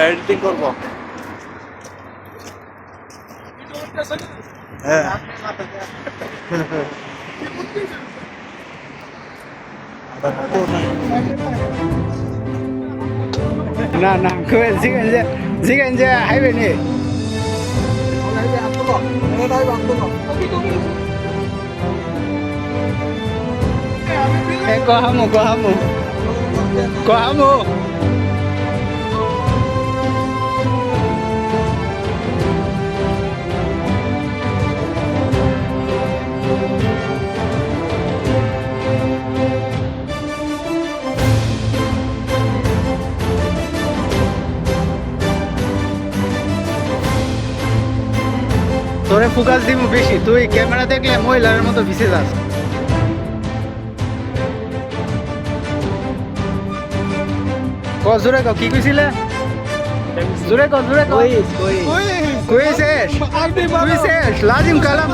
Editing করবো। হ্যাঁ না না জিগান যে হাইবে নি কহামু তোরে ফোকাস দিব বেশি, তুই ক্যামেরা দেখলে মহিলার মতো ভিসে যাস। জোরে কি কইছিলে? জোরে কই শেষ তুই শেষ লাজিম কালাম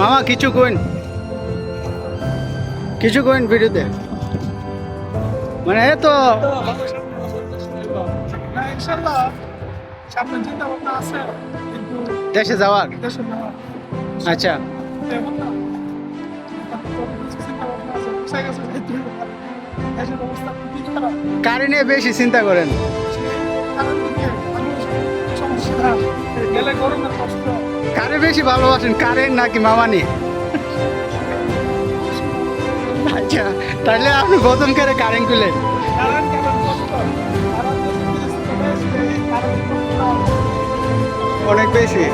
মামা কিছু কইন ভিডিওতে, মানে তো দেশে যাওয়ার। আচ্ছা কারে নিয়ে বেশি চিন্তা করেন? কারে বেশি ভালোবাসেন, কারেন নাকি মামানি? আচ্ছা তাহলে আপনি প্রথম করে কারেন্ট খুলেন। অনেক বেশি।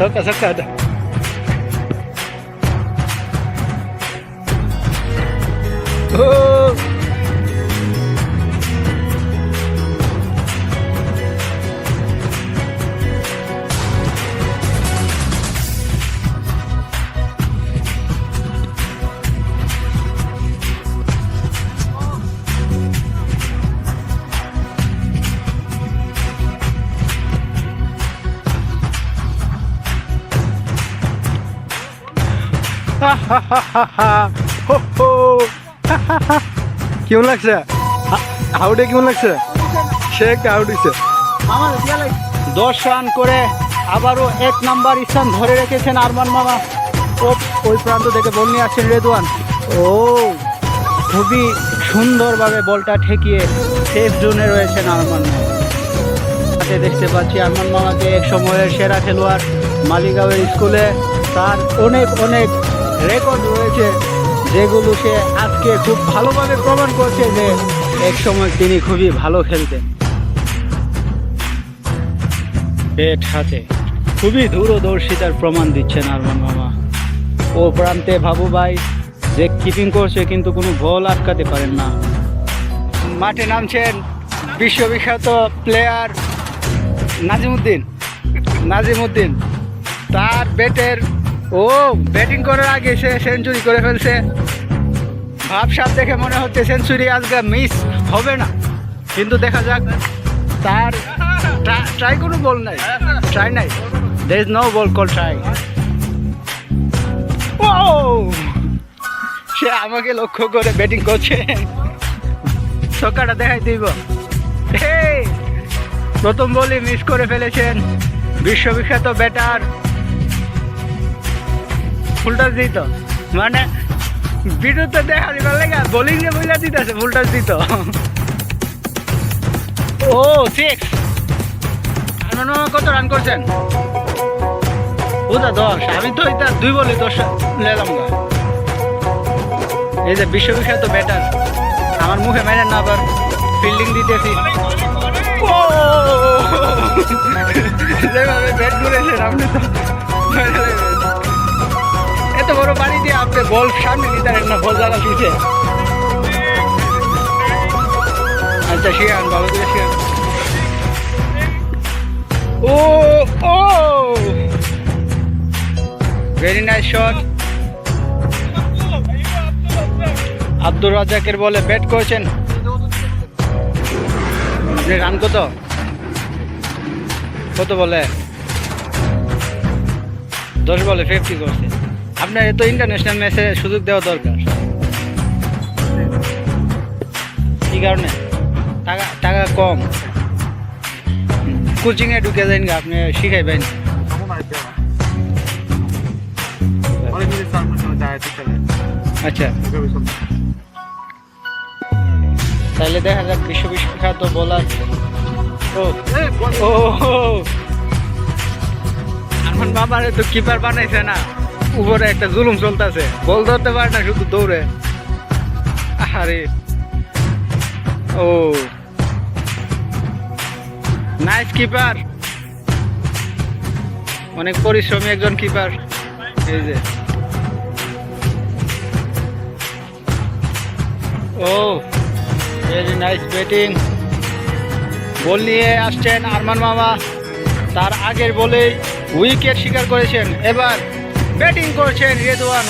ছক্কা ছক্কা ও কেমন লাগছে আউটে কেমন লাগছে সে একটা আউট হয়েছে 10 রান করে আবারও 1 নাম্বার স্থান ধরে রেখেছেন আরমান মামা। ওই প্রান্ত থেকে বল নিয়ে আসছেন রেদওয়ান। ও খুবই সুন্দরভাবে বলটা ঠেকিয়ে সেফ জোনে রয়েছেন আরমান মামা। দেখতে পাচ্ছি আরমান মামাকে এক সময়ের সেরা খেলোয়াড়। মালিগাঁওয়ের স্কুলে তার অনেক অনেক রেকর্ড রয়েছে, যেগুলো সে আজকে খুব ভালোভাবে প্রমাণ করছে যে এক সময় তিনি খুবই ভালো খেলতেন। ব্যাট হাতে খুবই দূরদর্শিতার প্রমাণ দিচ্ছেন আরমান মামা। ও প্রান্তে বাবু ভাই যে কিপিং করছে কিন্তু কোনো বল আটকাতে পারেন না। মাঠে নামছেন বিশ্ববিখ্যাত প্লেয়ার নাজিমউদ্দিন। তার ব্যাটের ব্যাটিং করার আগে সে সেঞ্চুরি করে ফেলছে। ভাবসাব দেখে মনে হচ্ছে সেঞ্চুরি আজকে মিস হবে না, কিন্তু দেখা যাক। তার ট্রাই কোনো বল নাই, ট্রাই নাই, there is no ball called try। সে আমাকে লক্ষ্য করে ব্যাটিং করছে, ছক্কাটা দেখাই দিব। প্রথম বলই মিস করে ফেলেছেন বিশ্ববিখ্যাত ব্যাটার। ফুলটাস দিত মানে ভিডিওতে দেখা দিবার লাগে বোলিং এ বইলা দিতেছে ফুলটাস দিত। ও 6 কত রান করছেন? ওটা 10। আমি তো এটা 2 বলে 10 নিলাম। এই যে বিশ্ববিখ্যাত ব্যাটার, আমার মুখে মেরেন না, আবার ফিল্ডিং দিতেছি। যেভাবে ব্যাট ঘুরেছেন আপনি তো এত বড় বাড়ি দিয়ে আপনি বল সামনে নিতে পারেন না, বল জায়গা দিয়েছে। আচ্ছা শিয়ান ভালো করে শিয়ান। ও ভেরি নাইস শট। আব্দুর রাজ্জাকের বলে ব্যাট করেছেন আপনি। রান কত বলে? 10 বলে 50 করছে। আপনার এত ইন্টারন্যাশনাল ম্যাচে সুযোগ দেওয়া দরকার। কি কারণে? টাকা কম, কোচিংয়ে ঢুকে যান, আপনি শিখাইবেন। আচ্ছা তাহলে দেখা যাক বিশ্ববিখ্যাত বোলার। আরমান বাবার তো কিপার বানাইছে না, উপরে একটা জুলুম চলতেছে, বল ধরতে পারে না, শুধু দৌড়ে। আরে নাইস কিপার, অনেক পরিশ্রমী একজন কিপার। এই যে ভেরি নাইস ব্যাটিং। বল নিয়ে আসছেন আরমান মামা, তার আগের বলেই উইকেট শিকার করেছেন। এবার ব্যাটিং করছেন Redwan.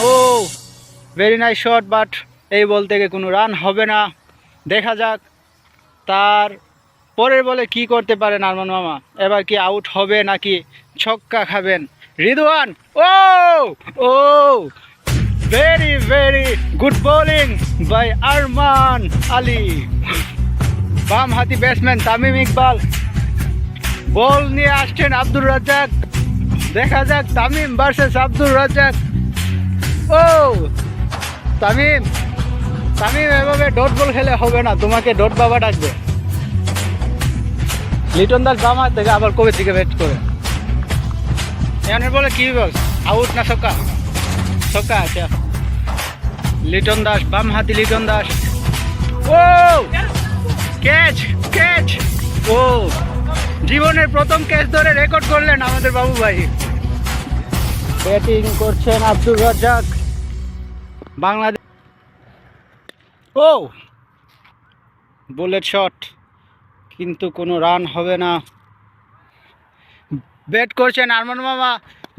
Very nice shot, but এই বল থেকে কোনো রান হবে না। দেখা যাক তার পরের বলে কি করতে পারেন আরমান মামা। এবার কি আউট হবে নাকি ছক্কা খাবেন Ridwan? Very very good bowling by Arman Ali. বাম হাতি ব্যাটসম্যান তামিম ইকবাল বল নিয়ে আসছেন আব্দুর রাজ্জাক। দেখা যাক তামিম ভার্সেস আব্দুর রাজ্জাক। তামিম এভাবে ডট বল খেলে হবে না, তোমাকে ডট বাবা ডাকবে। লিটন দাস বাম হাত থেকে আবার কবে থেকে ব্যাট করে এমন বলে কি বল? আউট না ছক্কা? ছক্কা। আচ্ছা লিটন দাস, বাম হাতি লিটন দাস। ক্যাচ জীবনের প্রথম ক্যাচ ধরে রেকর্ড করলেন আমাদের বাবু ভাই। ব্যাটিং করছেন আব্দুর রাজ্জাক। বাংলাদেশ ও বুলেট শট, কিন্তু কোনো রান হবে না। ব্যাট করছেন আরমান মামা,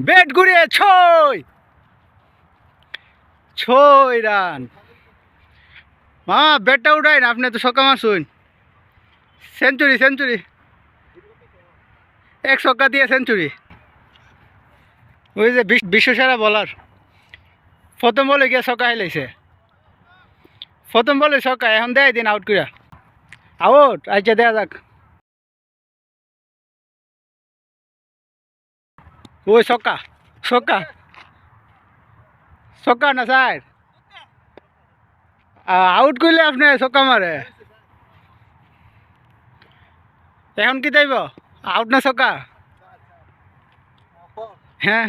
ব্যাট ঘুরিয়ে ছয় রান। মামা ব্যাটটা উঠাই না, আপনি তো ছক্কা মারছুন। সেঞ্চুরি এক ছক্কা দিয়ে সেঞ্চুরি। ওই যে বিশ্বসেরা বলার প্রথম বলে গিয়ে ছক্কা হাইলাইছে, প্রথম বলে ছক্কা, এখন দেয় দিন আউট করিয়া। আউট আচ্ছা দেয়া যাক। ওই ছক্কা না স্যার, আউট করলে আপনি ছক্কা মারে। এখন কি দেব, আউট না ছক্কা? হ্যাঁ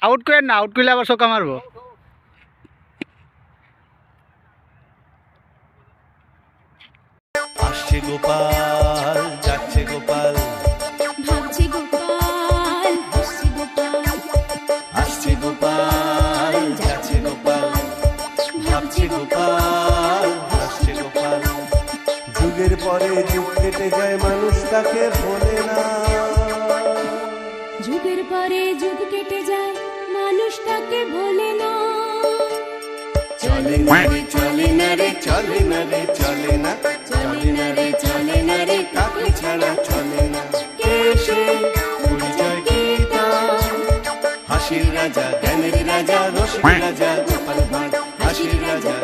আউট করেন না, আউট করলে আবার ছক্কা মারবো। আসছে গোপাল, যাচ্ছে গোপাল, ভাবছে গোপাল, হাসছে গোপাল, আসছে গোপাল, যাচ্ছে গোপাল, ভাবছে গোপাল, হাসছে গোপাল। যুগের পরে যুগ কেটে যায়, মানুষ তাকে ভোলে না। যুগের পরে যুগ কেটে যায়, মানুষ তাকে ভোলে না। চলে না রে, চলে না রে, চলে না রে, চলে না, চলে না রে, চলে না রে, কাকে ছাড়া চলে না। কে সে পরিচয় কি তার? হাসির রাজা, জ্ঞানের রাজা, রসিক রাজা, গোপাল ভাঁড়। হাসির রাজা,